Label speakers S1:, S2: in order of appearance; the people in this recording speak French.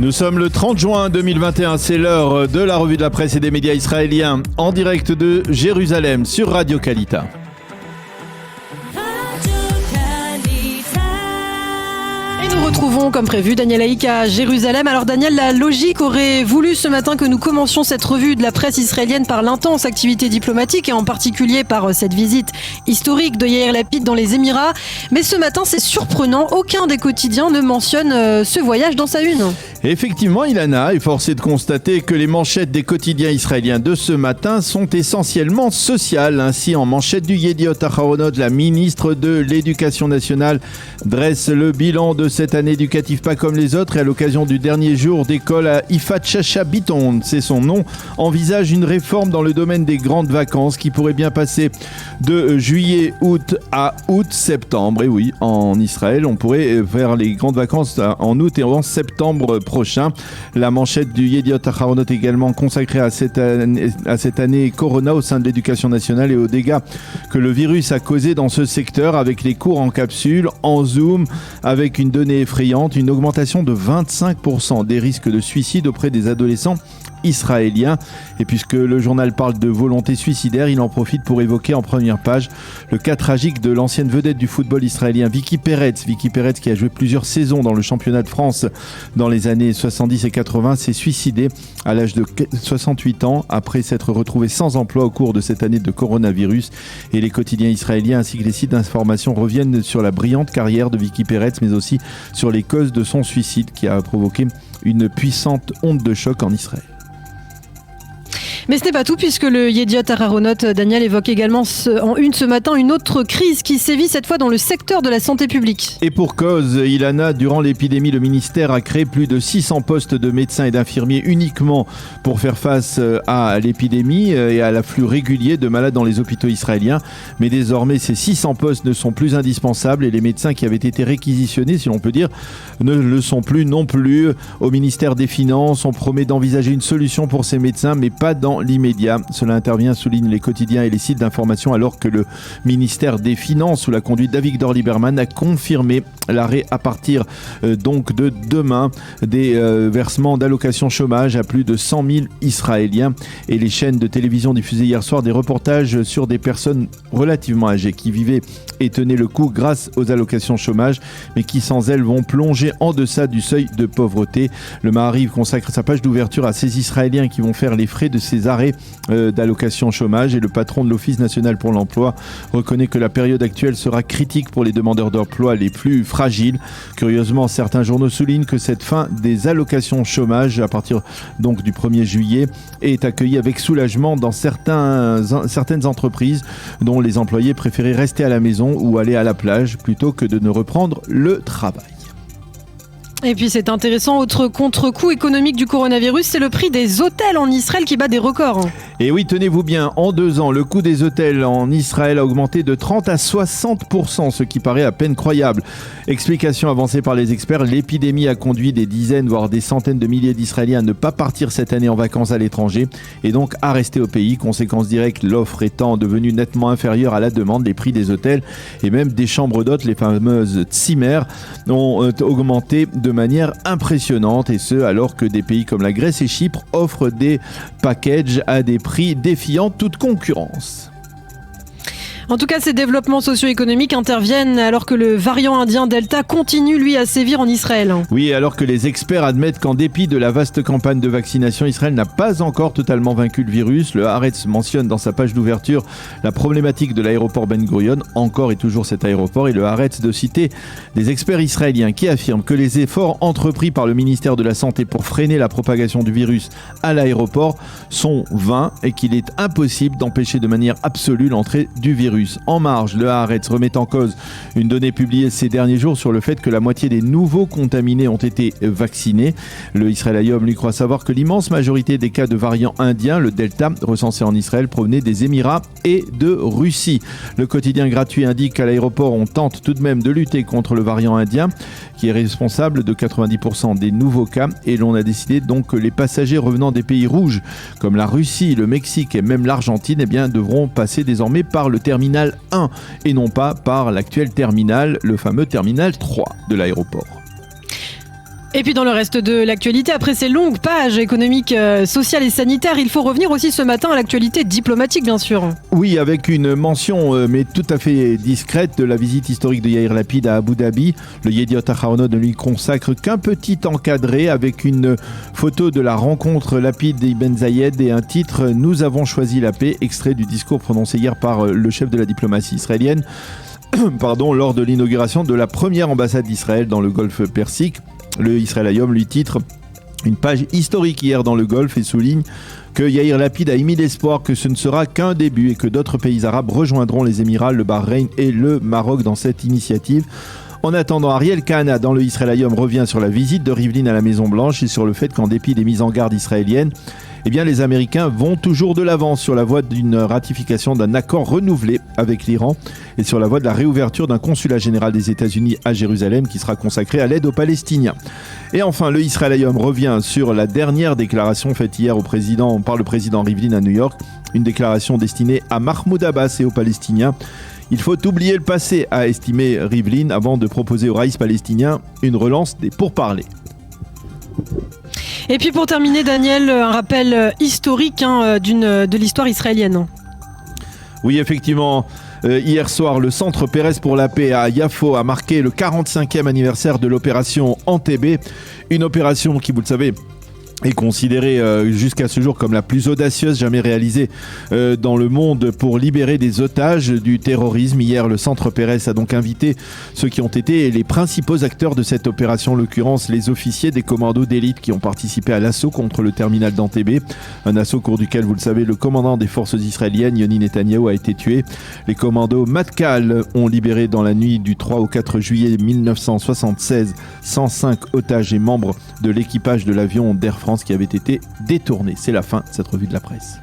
S1: Nous sommes le 30 juin 2021, c'est l'heure de la revue de la presse et des médias israéliens en direct de Jérusalem sur Radio Kalita.
S2: Nous retrouvons comme prévu Daniel Haïk à Jérusalem. Alors Daniel, la logique aurait voulu ce matin que nous commencions cette revue de la presse israélienne par l'intense activité diplomatique et en particulier par cette visite historique de Yair Lapid dans les Émirats. Mais ce matin, c'est surprenant, aucun des quotidiens ne mentionne ce voyage dans sa une.
S1: Effectivement, Ilana est forcé de constater que les manchettes des quotidiens israéliens de ce matin sont essentiellement sociales. Ainsi, en manchette du Yediot Aharonot, la ministre de l'Éducation nationale dresse le bilan de cette année éducative pas comme les autres et à l'occasion du dernier jour d'école à Yifat Chacha Biton, c'est son nom, envisage une réforme dans le domaine des grandes vacances qui pourrait bien passer de juillet-août à août-septembre. Et oui, en Israël, on pourrait faire les grandes vacances en août et en septembre prochain. La manchette du Yediot Aharonot est également consacrée à cette année Corona au sein de l'éducation nationale et aux dégâts que le virus a causé dans ce secteur avec les cours en capsule, en Zoom, avec une donnée effrayante, une augmentation de 25% des risques de suicide auprès des adolescents israélien. Et puisque le journal parle de volonté suicidaire, il en profite pour évoquer en première page le cas tragique de l'ancienne vedette du football israélien Vicky Peretz. Vicky Peretz, qui a joué plusieurs saisons dans le championnat de France dans les années 70 et 80, s'est suicidée à l'âge de 68 ans après s'être retrouvée sans emploi au cours de cette année de coronavirus. Et les quotidiens israéliens ainsi que les sites d'information reviennent sur la brillante carrière de Vicky Peretz, mais aussi sur les causes de son suicide qui a provoqué une puissante onde de choc en Israël.
S2: Mais ce n'est pas tout, puisque le Yediot Aharonot, Daniel, évoque également en une ce matin une autre crise qui sévit cette fois dans le secteur de la santé publique.
S1: Et pour cause, Ilana, durant l'épidémie, le ministère a créé plus de 600 postes de médecins et d'infirmiers uniquement pour faire face à l'épidémie et à l'afflux régulier de malades dans les hôpitaux israéliens. Mais désormais, ces 600 postes ne sont plus indispensables et les médecins qui avaient été réquisitionnés, si l'on peut dire, ne le sont plus non plus. Au ministère des Finances, on promet d'envisager une solution pour ces médecins, mais pas dans l'immédiat. Cela intervient, soulignent les quotidiens et les sites d'information, alors que le ministère des Finances, sous la conduite d'Avigdor Lieberman, a confirmé l'arrêt à partir donc de demain des versements d'allocations chômage à plus de 100 000 Israéliens. Et les chaînes de télévision diffusaient hier soir des reportages sur des personnes relativement âgées qui vivaient et tenaient le coup grâce aux allocations chômage, mais qui sans elles vont plonger en deçà du seuil de pauvreté. Le Maariv consacre sa page d'ouverture à ces Israéliens qui vont faire les frais de ces arrêts d'allocation chômage, et le patron de l'Office national pour l'emploi reconnaît que la période actuelle sera critique pour les demandeurs d'emploi les plus fragiles. Curieusement, certains journaux soulignent que cette fin des allocations chômage à partir donc du 1er juillet est accueillie avec soulagement dans certaines entreprises dont les employés préféraient rester à la maison ou aller à la plage plutôt que de ne reprendre le travail.
S2: Et puis c'est intéressant, autre contre-coup économique du coronavirus, c'est le prix des hôtels en Israël qui bat des records.
S1: Et oui, tenez-vous bien, en 2 ans, le coût des hôtels en Israël a augmenté de 30 à 60%, ce qui paraît à peine croyable. Explication avancée par les experts, l'épidémie a conduit des dizaines, voire des centaines de milliers d'Israéliens à ne pas partir cette année en vacances à l'étranger et donc à rester au pays. Conséquence directe, l'offre étant devenue nettement inférieure à la demande, les prix des hôtels et même des chambres d'hôtes, les fameuses tzimmer, ont augmenté de manière impressionnante, et ce alors que des pays comme la Grèce et Chypre offrent des packages à des prix défiant toute concurrence.
S2: En tout cas, ces développements socio-économiques interviennent alors que le variant indien Delta continue, lui, à sévir en Israël.
S1: Oui, alors que les experts admettent qu'en dépit de la vaste campagne de vaccination, Israël n'a pas encore totalement vaincu le virus. Le Haaretz mentionne dans sa page d'ouverture la problématique de l'aéroport Ben Gurion, encore et toujours cet aéroport, et le Haaretz de citer des experts israéliens qui affirment que les efforts entrepris par le ministère de la Santé pour freiner la propagation du virus à l'aéroport sont vains et qu'il est impossible d'empêcher de manière absolue l'entrée du virus. En marge, le Haaretz remet en cause une donnée publiée ces derniers jours sur le fait que la moitié des nouveaux contaminés ont été vaccinés. Le Israël Hayom lui croit savoir que l'immense majorité des cas de variant indien, le Delta, recensé en Israël, provenaient des Émirats et de Russie. Le quotidien gratuit indique qu'à l'aéroport, on tente tout de même de lutter contre le variant indien, qui est responsable de 90% des nouveaux cas, et l'on a décidé donc que les passagers revenant des pays rouges, comme la Russie, le Mexique et même l'Argentine, devront passer désormais par le terminal 1 et non pas par l'actuel terminal, le fameux terminal 3 de l'aéroport.
S2: Et puis dans le reste de l'actualité, après ces longues pages économiques, sociales et sanitaires, il faut revenir aussi ce matin à l'actualité diplomatique, bien sûr.
S1: Oui, avec une mention, mais tout à fait discrète, de la visite historique de Yair Lapid à Abu Dhabi. Le Yediot Aharonot ne lui consacre qu'un petit encadré avec une photo de la rencontre Lapid et Ibn Zayed et un titre « Nous avons choisi la paix », extrait du discours prononcé hier par le chef de la diplomatie israélienne lors de l'inauguration de la première ambassade d'Israël dans le Golfe Persique. Le Israël Hayom lui titre une page historique hier dans le Golfe et souligne que Yair Lapid a émis l'espoir que ce ne sera qu'un début et que d'autres pays arabes rejoindront les Émirats, le Bahreïn et le Maroc dans cette initiative. En attendant, Ariel Kahana dans le Israël Hayom revient sur la visite de Rivlin à la Maison Blanche et sur le fait qu'en dépit des mises en garde israéliennes, les Américains vont toujours de l'avant sur la voie d'une ratification d'un accord renouvelé avec l'Iran et sur la voie de la réouverture d'un consulat général des États-Unis à Jérusalem qui sera consacré à l'aide aux Palestiniens. Et enfin, le Israël Hayom revient sur la dernière déclaration faite hier par le président Rivlin à New York, une déclaration destinée à Mahmoud Abbas et aux Palestiniens. Il faut oublier le passé, a estimé Rivlin, avant de proposer aux raïs palestiniens une relance des pourparlers.
S2: Et puis pour terminer, Daniel, un rappel historique de l'histoire israélienne.
S1: Oui, effectivement. Hier soir, le Centre Pérez pour la paix à Yafo a marqué le 45e anniversaire de l'opération Entebbe. Une opération qui, vous le savez, est considérée jusqu'à ce jour comme la plus audacieuse jamais réalisée dans le monde pour libérer des otages du terrorisme. Hier, le Centre Pérez a donc invité ceux qui ont été les principaux acteurs de cette opération, en l'occurrence les officiers des commandos d'élite qui ont participé à l'assaut contre le terminal d'Entebbe. Un assaut au cours duquel, vous le savez, le commandant des forces israéliennes, Yoni Netanyahou, a été tué. Les commandos Matkal ont libéré dans la nuit du 3 au 4 juillet 1976 105 otages et membres de l'équipage de l'avion d'Air France qui avait été détourné. C'est la fin de cette revue de la presse.